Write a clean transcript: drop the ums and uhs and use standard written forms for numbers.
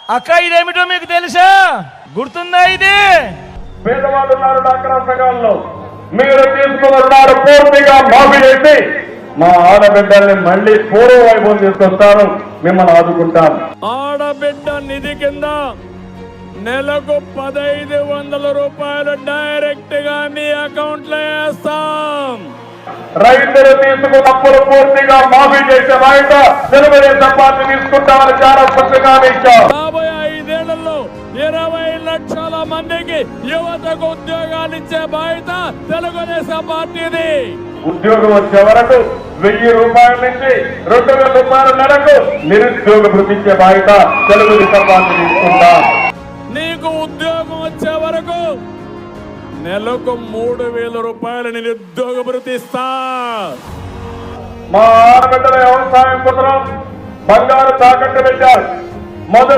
అక్క ఇదేమిటో మీకు తెలుసా? గుర్తుందా ఇది? పేదవాళ్ళు ఉన్నారు డాక్రా సంఘాల్లో, మీరు తీసుకున్న రుణాలు పూర్తిగా మాఫీ చేసి మా ఆడబిడ్డల్ని మళ్ళీ పూర్వ వైభవం తీసుకొస్తాను, మిమ్మల్ని ఆదుకుంటాను. ఆడబిడ్డ నిధి కింద నెలకు 1500 రూపాయలు డైరెక్ట్ గా మీ అకౌంట్ లో వేస్తాం. రైతులు తీసుకున్న అప్పులు పూర్తిగా మాఫీ చేసే బాధ్యత తెలుగుదేశం పార్టీ తీసుకుంటామని చాలా స్పష్టంగా ఇచ్చాం. రాబోయే 5 ఏళ్లలో 20 లక్షల మందికి యువతకు ఉద్యోగాలు ఇచ్చే బాధ్యత తెలుగుదేశం పార్టీది. ఉద్యోగం వచ్చే వరకు 1000 రూపాయల నుంచి 2000 రూపాయల నెలకు నిరుద్యోగ భృతి ఇచ్చే బాధ్యత తెలుగుదేశం పార్టీ తీసుకుంటాం. నీకు ఉద్యోగం వచ్చే వరకు నెలకు 3000 రూపాయలు నిరుద్యోగ భృతి ఇస్తా. మా ఆడబిడ్డల వ్యవసాయం కోసం బంగారు తాకట్టు పెట్టారు. మొదటి